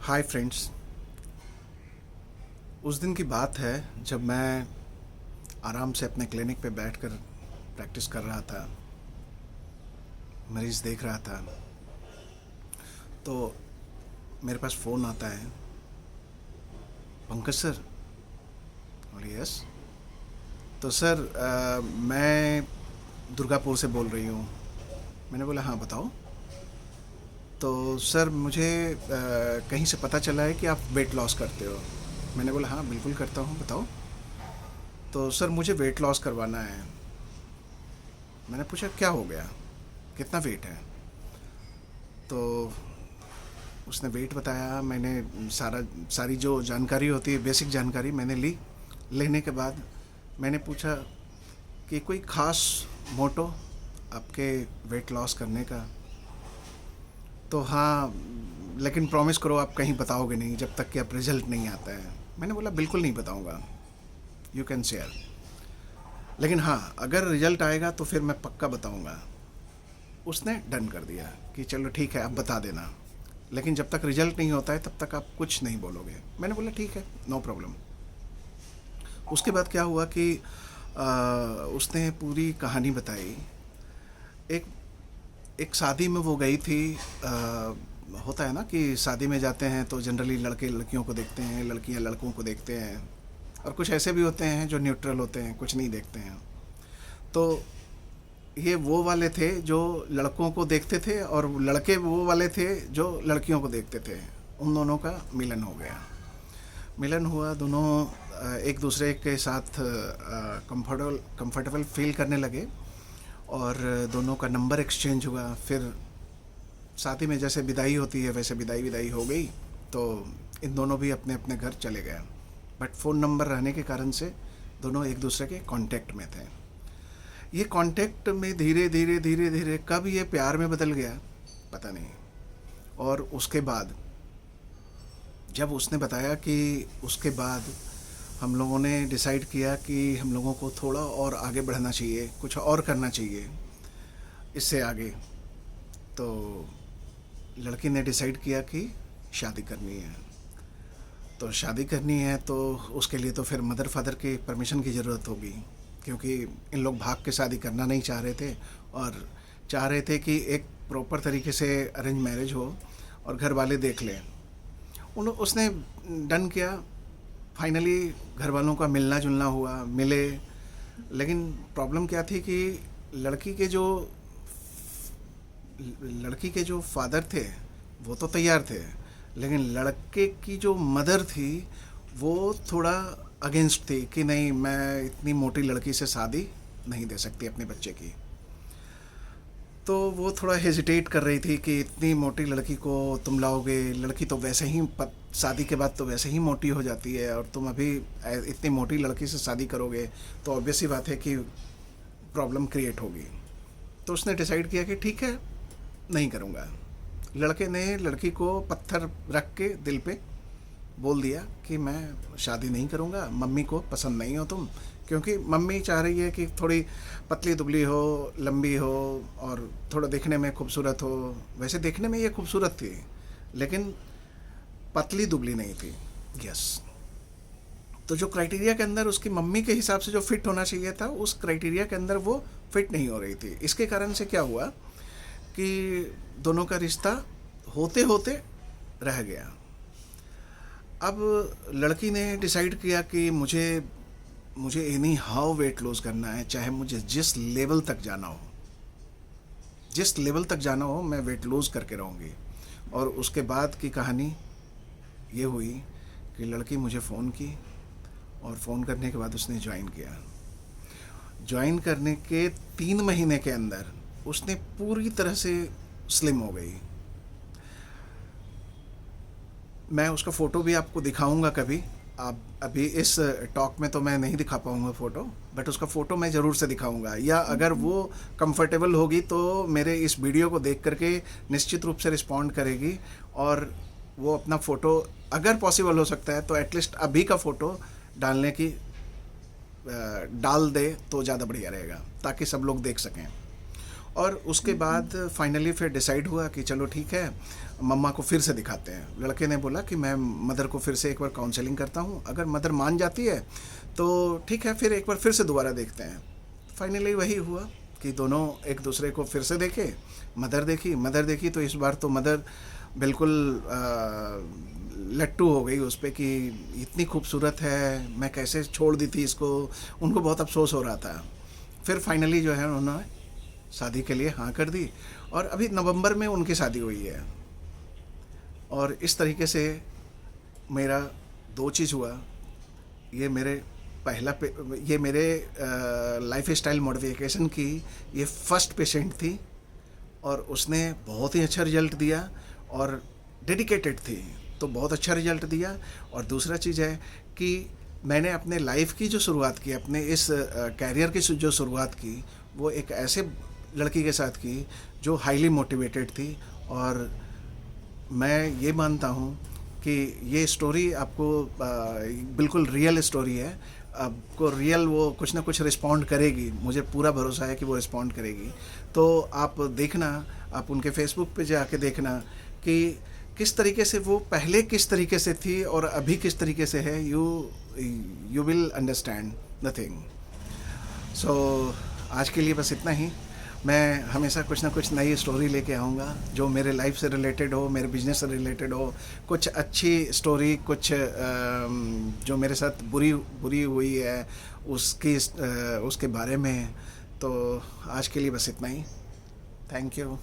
Hi friends. उस दिन की बात है जब मैं आराम से अपने क्लिनिक पे बैठकर प्रैक्टिस कर रहा था, मरीज़ देख रहा था। तो मेरे पास फ़ोन आता है, पंकज सर। बोले यस। तो सर मैं दुर्गापुर से बोल रही हूँ। मैंने बोला हाँ बताओ। तो सर मुझे कहीं से पता चला है कि आप वेट लॉस करते हो। मैंने बोला हाँ बिल्कुल करता हूँ, बताओ। तो सर मुझे वेट लॉस करवाना है। मैंने पूछा क्या हो गया, कितना वेट है। तो उसने वेट बताया। मैंने सारी जो जानकारी होती है, बेसिक जानकारी मैंने ली। लेने के बाद मैंने पूछा कि कोई ख़ास मोटो आपके वेट लॉस करने का। तो हाँ, लेकिन प्रॉमिस करो आप कहीं बताओगे नहीं जब तक कि आप रिजल्ट नहीं आता है। मैंने बोला बिल्कुल नहीं बताऊंगा, यू कैन शेयर। लेकिन हाँ, अगर रिजल्ट आएगा तो फिर मैं पक्का बताऊंगा। उसने डन कर दिया कि चलो ठीक है आप बता देना, लेकिन जब तक रिजल्ट नहीं होता है तब तक आप कुछ नहीं बोलोगे। मैंने बोला ठीक है, नो प्रॉब्लम। उसके बाद क्या हुआ कि उसने पूरी कहानी बताई। एक एक शादी में वो गई थी। होता है ना कि शादी में जाते हैं तो जनरली लड़के लड़कियों को देखते हैं, लड़कियां लड़कों को देखते हैं, और कुछ ऐसे भी होते हैं जो न्यूट्रल होते हैं, कुछ नहीं देखते हैं। तो ये वो वाले थे जो लड़कों को देखते थे, और लड़के वो वाले थे जो लड़कियों को देखते थे। उन दोनों का मिलन हो गया। मिलन हुआ, दोनों एक दूसरे के साथ कंफर्टेबल फील करने लगे, और दोनों का नंबर एक्सचेंज हुआ। फिर शादी में जैसे विदाई होती है वैसे विदाई विदाई हो गई। तो इन दोनों भी अपने अपने घर चले गए। बट फ़ोन नंबर रहने के कारण से दोनों एक दूसरे के कांटेक्ट में थे। ये कांटेक्ट में धीरे धीरे धीरे धीरे कब ये प्यार में बदल गया पता नहीं। और उसके बाद जब उसने बताया कि उसके बाद हम लोगों ने डिसाइड किया कि हम लोगों को थोड़ा और आगे बढ़ना चाहिए, कुछ और करना चाहिए इससे आगे। तो लड़की ने डिसाइड किया कि शादी करनी है। तो शादी करनी है तो उसके लिए तो फिर मदर फादर की परमिशन की ज़रूरत होगी, क्योंकि इन लोग भाग के शादी करना नहीं चाह रहे थे, और चाह रहे थे कि एक प्रॉपर तरीके से अरेंज मैरिज हो और घर वाले देख लें। उसने डन किया। फाइनली घर वालों का मिलना जुलना हुआ, मिले। लेकिन प्रॉब्लम क्या थी कि लड़की के जो लड़की के जो फादर थे वो तो तैयार थे, लेकिन लड़के की जो मदर थी वो थोड़ा अगेंस्ट थी कि नहीं, मैं इतनी मोटी लड़की से शादी नहीं दे सकती अपने बच्चे की। तो वो थोड़ा हेजिटेट कर रही थी कि इतनी मोटी लड़की को तुम लाओगे, लड़की तो वैसे ही शादी के बाद तो वैसे ही मोटी हो जाती है, और तुम अभी इतनी मोटी लड़की से शादी करोगे तो ऑब्वियस ही बात है कि प्रॉब्लम क्रिएट होगी। तो उसने डिसाइड किया कि ठीक है, नहीं करूँगा। लड़के ने लड़की को पत्थर रख के दिल पे बोल दिया कि मैं शादी नहीं करूँगा, मम्मी को पसंद नहीं हो तुम। क्योंकि मम्मी चाह रही है कि थोड़ी पतली दुबली हो, लंबी हो, और थोड़ा देखने में खूबसूरत हो। वैसे देखने में ये खूबसूरत थी, लेकिन पतली दुबली नहीं थी। यस। तो जो क्राइटेरिया के अंदर उसकी मम्मी के हिसाब से जो फिट होना चाहिए था, उस क्राइटेरिया के अंदर वो फिट नहीं हो रही थी। इसके कारण से क्या हुआ कि दोनों का रिश्ता होते होते रह गया। अब लड़की ने डिसाइड किया कि मुझे मुझे एनी हाउ वेट लॉस करना है, चाहे मुझे जिस लेवल तक जाना हो, जिस लेवल तक जाना हो मैं वेट लॉस करके रहूँगी। और उसके बाद की कहानी ये हुई कि लड़की मुझे फ़ोन की, और फ़ोन करने के बाद उसने ज्वाइन किया। ज्वाइन करने के 3 महीने के अंदर उसने पूरी तरह से स्लिम हो गई। मैं उसका फ़ोटो भी आपको दिखाऊंगा कभी। आप अभी इस टॉक में तो मैं नहीं दिखा पाऊंगा फ़ोटो, बट उसका फ़ोटो मैं ज़रूर से दिखाऊंगा, या अगर वो कंफर्टेबल होगी तो मेरे इस वीडियो को देख करके निश्चित रूप से रिस्पॉन्ड करेगी, और वो अपना फ़ोटो अगर पॉसिबल हो सकता है तो एटलीस्ट अभी का फ़ोटो डालने की डाल दे तो ज़्यादा बढ़िया रहेगा, ताकि सब लोग देख सकें। और उसके बाद फाइनली फिर डिसाइड हुआ कि चलो ठीक है, मम्मा को फिर से दिखाते हैं। लड़के ने बोला कि मैं मदर को फिर से एक बार काउंसलिंग करता हूँ, अगर मदर मान जाती है तो ठीक है, फिर एक बार फिर से दोबारा देखते हैं। फाइनली वही हुआ कि दोनों एक दूसरे को फिर से देखे। मदर देखी तो इस बार तो मदर बिल्कुल लट्टू हो गई उस पर कि इतनी खूबसूरत है, मैं कैसे छोड़ दी थी इसको। उनको बहुत अफसोस हो रहा था। फिर फाइनली जो है उन्होंने शादी के लिए हाँ कर दी, और अभी नवंबर में उनकी शादी हुई है। और इस तरीके से मेरा दो चीज़ हुआ। ये मेरे ये मेरे लाइफ स्टाइल मॉडिफिकेशन की ये फर्स्ट पेशेंट थी, और उसने बहुत ही अच्छा रिजल्ट दिया और डेडिकेटेड थी, तो बहुत अच्छा रिजल्ट दिया। और दूसरा चीज़ है कि मैंने अपने लाइफ की जो शुरुआत की, अपने इस कैरियर की जो शुरुआत की, वो एक ऐसे लड़की के साथ की जो हाईली मोटिवेटेड थी। और मैं ये मानता हूँ कि ये स्टोरी आपको बिल्कुल रियल स्टोरी है। आपको रियल वो कुछ ना कुछ रिस्पॉन्ड करेगी, मुझे पूरा भरोसा है कि वो रिस्पॉन्ड करेगी। तो आप देखना, आप उनके फेसबुक पे जाके देखना कि किस तरीके से वो पहले किस तरीके से थी और अभी किस तरीके से है। You will understand the thing. So आज के लिए बस इतना ही। मैं हमेशा कुछ ना कुछ नई स्टोरी लेके आऊँगा जो मेरे लाइफ से रिलेटेड हो, मेरे बिजनेस से रिलेटेड हो, कुछ अच्छी स्टोरी, कुछ जो मेरे साथ बुरी हुई है उसके बारे में। तो आज के लिए बस इतना ही। Thank you.